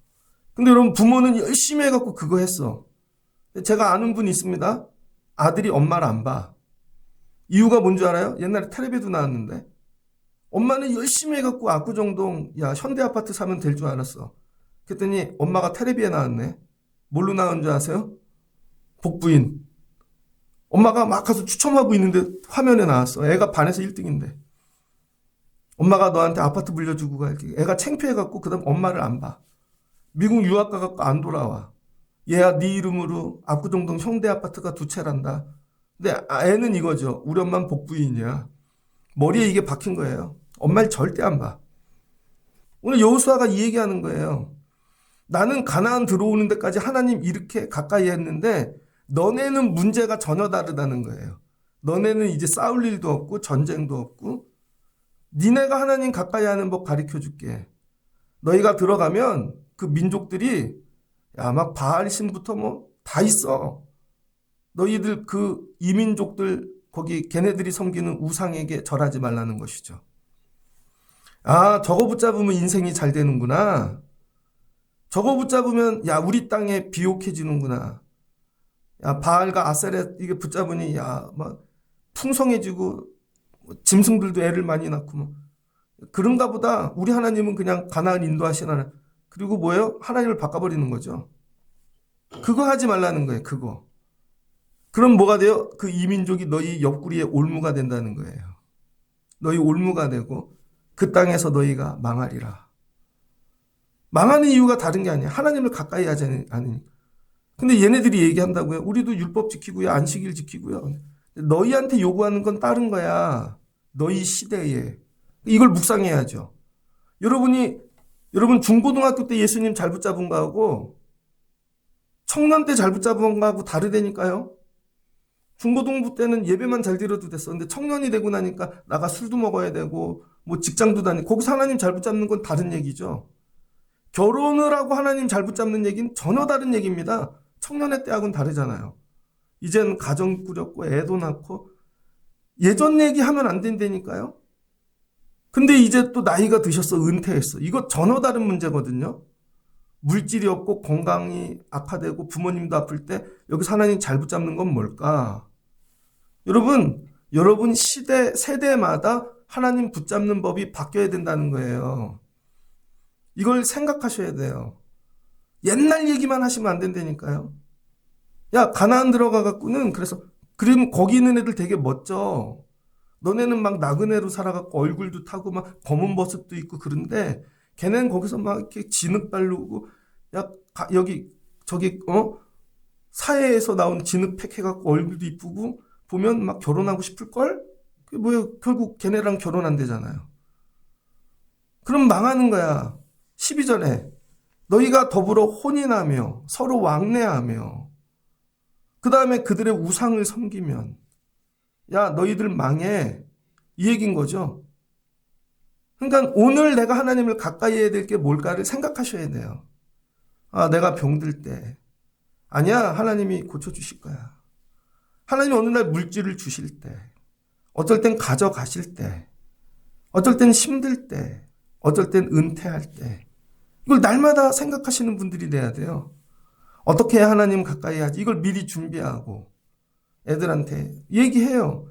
근데 여러분 부모는 열심히 해갖고 그거 했어. 제가 아는 분이 있습니다. 아들이 엄마를 안 봐. 이유가 뭔 줄 알아요? 옛날에 텔레비도 나왔는데 엄마는 열심히 해갖고 압구정동 야 현대아파트 사면 될 줄 알았어. 그랬더니 엄마가 텔레비에 나왔네. 뭘로 나온 줄 아세요? 복부인. 엄마가 막 가서 추첨하고 있는데 화면에 나왔어. 애가 반에서 1등인데. 엄마가 너한테 아파트 물려주고 가. 애가 창피해갖고 그 다음 엄마를 안 봐. 미국 유학 가갖고 안 돌아와. 얘야 네 이름으로 압구정동 현대아파트가 2채란다. 근데 애는 이거죠. 우리 엄마는 복부인이야. 머리에 이게 박힌 거예요. 엄마를 절대 안 봐. 오늘 여호수아가 이 얘기하는 거예요. 나는 가나안 들어오는 데까지 하나님 이렇게 가까이 했는데 너네는 문제가 전혀 다르다는 거예요. 너네는 이제 싸울 일도 없고 전쟁도 없고 니네가 하나님 가까이 하는 법 가르쳐 줄게. 너희가 들어가면 그 민족들이 야 막 바알신부터 뭐 다 있어. 너희들 그 이민족들 거기 걔네들이 섬기는 우상에게 절하지 말라는 것이죠. 아 저거 붙잡으면 인생이 잘 되는구나. 저거 붙잡으면 야 우리 땅에 비옥해지는구나. 야 바알과 아세렛 이게 붙잡으니 야 막 풍성해지고 짐승들도 애를 많이 낳고 뭐 그런가 보다. 우리 하나님은 그냥 가나안 인도하시나. 그리고 뭐예요? 하나님을 바꿔버리는 거죠. 그거 하지 말라는 거예요. 그거. 그럼 뭐가 돼요? 그 이민족이 너희 옆구리에 올무가 된다는 거예요. 너희 올무가 되고 그 땅에서 너희가 망하리라. 망하는 이유가 다른 게 아니야. 하나님을 가까이 하지 않으니까. 근데 얘네들이 얘기한다고요. 우리도 율법 지키고요. 안식일 지키고요. 너희한테 요구하는 건 다른 거야. 너희 시대에. 이걸 묵상해야죠. 여러분 중고등학교 때 예수님 잘 붙잡은 거하고 청년 때 잘 붙잡은 거하고 다르다니까요. 중고등부 때는 예배만 잘 드려도 됐어. 근데 청년이 되고 나니까 나가 술도 먹어야 되고 뭐 직장도 다니고 거기서 하나님 잘 붙잡는 건 다른 얘기죠. 결혼을 하고 하나님 잘 붙잡는 얘기는 전혀 다른 얘기입니다. 청년의 때하고는 다르잖아요. 이제는 가정 꾸렸고 애도 낳고 예전 얘기하면 안 된다니까요. 근데 이제 또 나이가 드셔서 은퇴했어. 이거 전혀 다른 문제거든요. 물질이 없고 건강이 악화되고 부모님도 아플 때 여기서 하나님 잘 붙잡는 건 뭘까? 여러분 세대마다 하나님 붙잡는 법이 바뀌어야 된다는 거예요. 이걸 생각하셔야 돼요. 옛날 얘기만 하시면 안 된다니까요. 야 가나안 들어가 갖고는 그럼 거기 있는 애들 되게 멋져. 너네는 막 나그네로 살아갖고 얼굴도 타고 막 검은 버섯도 있고 그런데 걔네는 거기서 막 이렇게 진흙 바르고 야 저기 사회에서 나온 진흙팩 해갖고 얼굴도 이쁘고 보면 막 결혼하고 싶을걸? 그게 뭐야 결국 걔네랑 결혼 안 되잖아요. 그럼 망하는 거야. 12절에 너희가 더불어 혼인하며 서로 왕래하며 그 다음에 그들의 우상을 섬기면 야 너희들 망해 이 얘기인 거죠. 그러니까 오늘 내가 하나님을 가까이 해야 될 게 뭘까를 생각하셔야 돼요. 아 내가 병들 때 아니야 하나님이 고쳐주실 거야. 하나님이 어느 날 물질을 주실 때 어쩔 땐 가져가실 때, 어쩔 땐 힘들 때, 어쩔 땐 은퇴할 때, 이걸 날마다 생각하시는 분들이 돼야 돼요. 어떻게 해야 하나님 가까이 하지? 이걸 미리 준비하고 애들한테 얘기해요.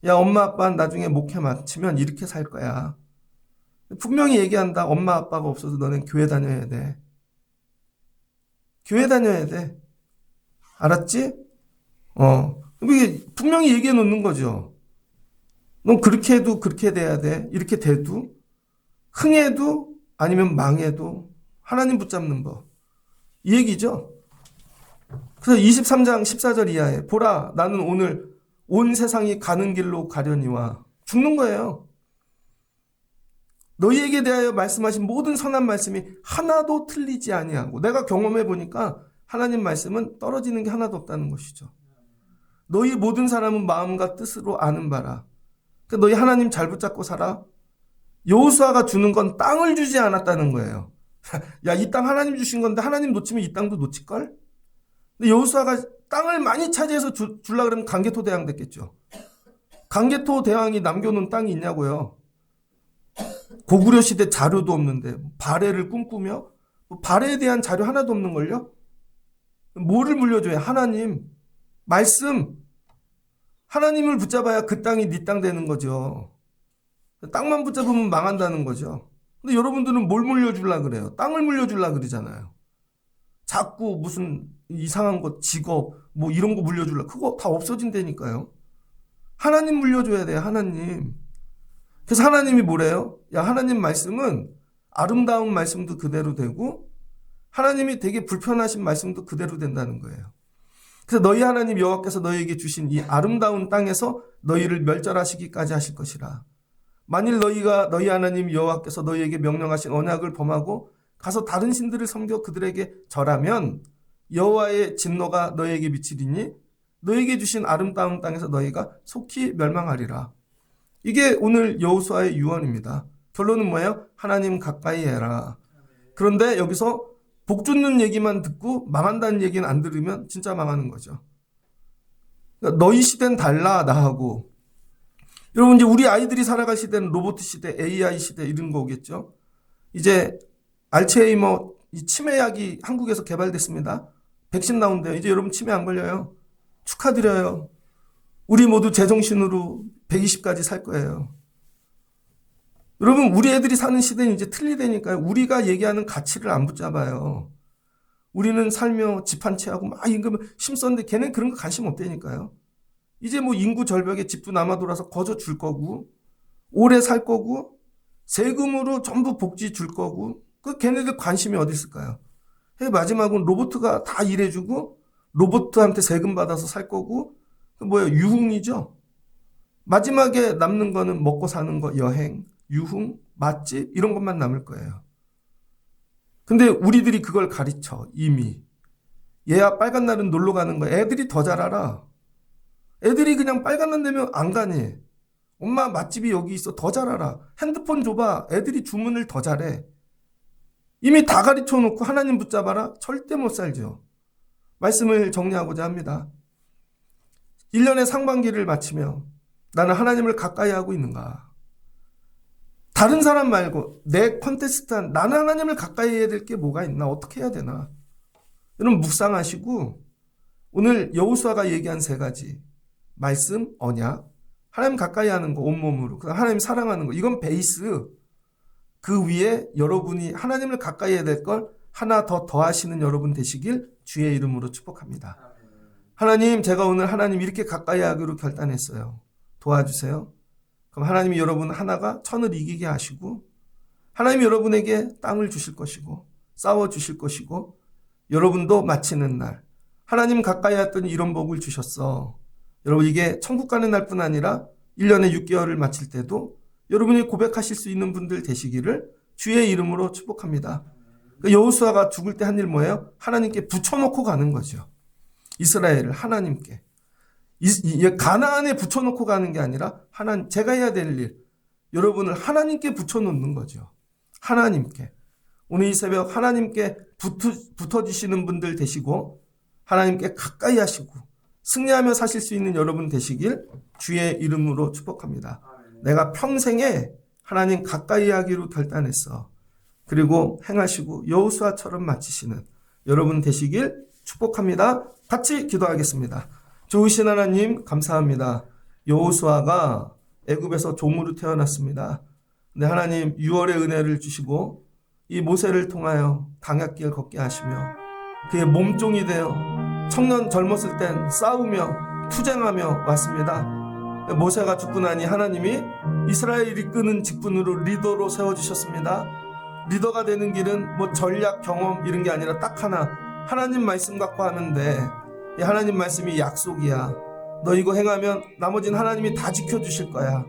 야, 엄마 아빠는 나중에 목회 마치면 이렇게 살 거야. 분명히 얘기한다. 엄마 아빠가 없어도 너는 교회 다녀야 돼. 교회 다녀야 돼. 알았지? 이게 분명히 얘기해 놓는 거죠. 넌 그렇게 해도 그렇게 돼야 돼. 이렇게 돼도 흥해도 아니면 망해도 하나님 붙잡는 법. 이 얘기죠. 그래서 23장 14절 이하에 보라 나는 오늘 온 세상이 가는 길로 가려니와 죽는 거예요. 너희에게 대하여 말씀하신 모든 선한 말씀이 하나도 틀리지 아니하고 내가 경험해 보니까 하나님 말씀은 떨어지는 게 하나도 없다는 것이죠. 너희 모든 사람은 마음과 뜻으로 아는 바라. 그러니까 너희 하나님 잘 붙잡고 살아. 여호수아가 주는 건 땅을 주지 않았다는 거예요. 야, 이 땅 하나님 주신 건데 하나님 놓치면 이 땅도 놓칠걸? 근데 여호수아가 땅을 많이 차지해서 주려고 그러면 강개토 대왕 됐겠죠. 강개토 대왕이 남겨놓은 땅이 있냐고요. 고구려 시대 자료도 없는데 발해를 꿈꾸며 발해에 대한 자료 하나도 없는걸요. 뭐를 물려줘야? 하나님 말씀. 하나님을 붙잡아야 그 땅이 네 땅 되는 거죠. 땅만 붙잡으면 망한다는 거죠. 근데 여러분들은 뭘 물려주려고 그래요? 땅을 물려주려고 그러잖아요. 자꾸 무슨 이상한 것, 직업, 뭐 이런 거 물려주려고. 그거 다 없어진다니까요. 하나님 물려줘야 돼요. 하나님. 그래서 하나님이 뭐래요? 야, 하나님 말씀은 아름다운 말씀도 그대로 되고 하나님이 되게 불편하신 말씀도 그대로 된다는 거예요. 그래서 너희 하나님 여호와께서 너희에게 주신 이 아름다운 땅에서 너희를 멸절하시기까지 하실 것이라. 만일 너희가 너희 하나님 여호와께서 너희에게 명령하신 언약을 범하고 가서 다른 신들을 섬겨 그들에게 절하면 여호와의 진노가 너희에게 미치리니 너희에게 주신 아름다운 땅에서 너희가 속히 멸망하리라. 이게 오늘 여호수아의 유언입니다. 결론은 뭐예요? 하나님 가까이 해라. 그런데 여기서 복 주는 얘기만 듣고 망한다는 얘기는 안 들으면 진짜 망하는 거죠. 그러니까 너희 시대는 달라 나하고. 여러분 이제 우리 아이들이 살아갈 시대는 로봇 시대, AI 시대 이런 거겠죠. 이제 알츠하이머 치매약이 한국에서 개발됐습니다. 백신 나온대요. 이제 여러분 치매 안 걸려요. 축하드려요. 우리 모두 제정신으로 120까지 살 거예요. 여러분 우리 애들이 사는 시대는 이제 틀리다니까요. 우리가 얘기하는 가치를 안 붙잡아요. 우리는 살며 집 한 채하고 막 임금 힘썼는데 걔는 그런 거 관심 없다니까요. 이제 뭐 인구 절벽에 집도 남아 돌아서 거저 줄 거고 오래 살 거고 세금으로 전부 복지 줄 거고 그 걔네들 관심이 어디 있을까요? 마지막은 로봇가 다 일해주고 로봇한테 세금 받아서 살 거고 그 뭐예요? 유흥이죠. 마지막에 남는 거는 먹고 사는 거, 여행, 유흥, 맛집 이런 것만 남을 거예요. 근데 우리들이 그걸 가르쳐 이미. 얘야 빨간 날은 놀러 가는 거야. 애들이 더 잘 알아. 애들이 그냥 빨간 날 되면 안 가니. 엄마 맛집이 여기 있어. 더 잘 알아. 핸드폰 줘봐. 애들이 주문을 더 잘해. 이미 다 가르쳐 놓고 하나님 붙잡아라? 절대 못 살죠. 말씀을 정리하고자 합니다. 1년의 상반기를 마치며 나는 하나님을 가까이 하고 있는가? 다른 사람 말고 내 컨테스트한 나는 하나님을 가까이 해야 될 게 뭐가 있나? 어떻게 해야 되나? 여러분 묵상하시고 오늘 여호수아가 얘기한 3가지 말씀, 언약, 하나님 가까이 하는 거 온몸으로 하나님 사랑하는 거 이건 베이스. 그 위에 여러분이 하나님을 가까이 해야 될 걸 하나 더 더하시는 여러분 되시길 주의 이름으로 축복합니다. 하나님 제가 오늘 하나님 이렇게 가까이 하기로 결단했어요. 도와주세요. 그럼 하나님이 여러분 하나가 천을 이기게 하시고 하나님이 여러분에게 땅을 주실 것이고 싸워주실 것이고 여러분도 마치는 날 하나님 가까이 했더니 이런 복을 주셨어. 여러분 이게 천국 가는 날뿐 아니라 1년에 6개월을 마칠 때도 여러분이 고백하실 수 있는 분들 되시기를 주의 이름으로 축복합니다. 여호수아가 죽을 때 한 일 뭐예요? 하나님께 붙여놓고 가는 거죠. 이스라엘을 하나님께. 가나안에 붙여놓고 가는 게 아니라 제가 해야 될 일, 여러분을 하나님께 붙여놓는 거죠. 하나님께. 오늘 이 새벽 하나님께 붙어주시는 분들 되시고 하나님께 가까이 하시고 승리하며 사실 수 있는 여러분 되시길 주의 이름으로 축복합니다. 내가 평생에 하나님 가까이 하기로 결단했어. 그리고 행하시고 여호수아처럼 마치시는 여러분 되시길 축복합니다. 같이 기도하겠습니다. 좋으신 하나님 감사합니다. 여호수아가 애굽에서 종으로 태어났습니다. 근데 하나님 6월의 은혜를 주시고 이 모세를 통하여 강약길 걷게 하시며 그의 몸종이 되어 청년 젊었을 땐 싸우며 투쟁하며 왔습니다. 모세가 죽고 나니 하나님이 이스라엘 이끄는 직분으로 리더로 세워주셨습니다. 리더가 되는 길은 뭐 전략 경험 이런 게 아니라 딱 하나 하나님 말씀 갖고 하는데 이 하나님 말씀이 약속이야. 너 이거 행하면 나머지는 하나님이 다 지켜주실 거야.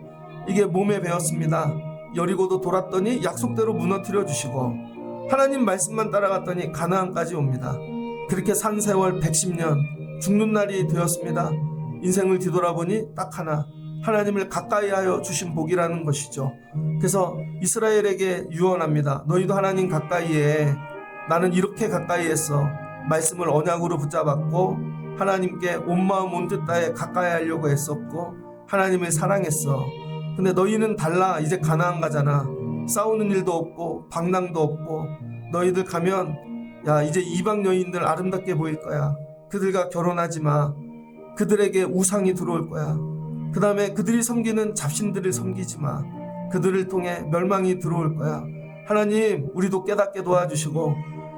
이게 몸에 배웠습니다. 여리고도 돌았더니 약속대로 무너뜨려 주시고 하나님 말씀만 따라갔더니 가나안까지 옵니다. 그렇게 산 세월 110년 죽는 날이 되었습니다. 인생을 뒤돌아보니 딱 하나 하나님을 가까이 하여 주신 복이라는 것이죠. 그래서 이스라엘에게 유언합니다. 너희도 하나님 가까이 해. 나는 이렇게 가까이 했어. 말씀을 언약으로 붙잡았고 하나님께 온 마음 온 뜻 다해 가까이 하려고 했었고 하나님을 사랑했어. 근데 너희는 달라. 이제 가나안 가잖아. 싸우는 일도 없고 방랑도 없고 너희들 가면 야 이제 이방 여인들 아름답게 보일 거야. 그들과 결혼하지 마. 그들에게 우상이 들어올 거야. 그 다음에 그들이 섬기는 잡신들을 섬기지 마. 그들을 통해 멸망이 들어올 거야. 하나님 우리도 깨닫게 도와주시고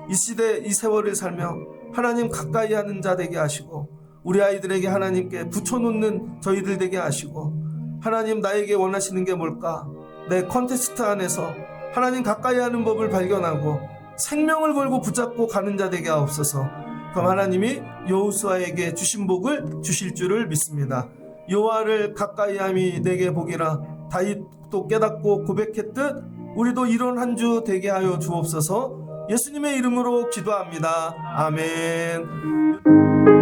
이 시대 이 세월을 살며 하나님 가까이 하는 자 되게 하시고 우리 아이들에게 하나님께 붙여놓는 저희들 되게 하시고 하나님 나에게 원하시는 게 뭘까? 내 컨테스트 안에서 하나님 가까이 하는 법을 발견하고 생명을 걸고 붙잡고 가는 자 되게 하옵소서. 그럼 하나님이 여호수아에게 주신 복을 주실 줄을 믿습니다. 여호와를 가까이함이 내게 복이라 다윗도 깨닫고 고백했듯 우리도 이런 한 주 되게 하여 주옵소서. 예수님의 이름으로 기도합니다. 아멘.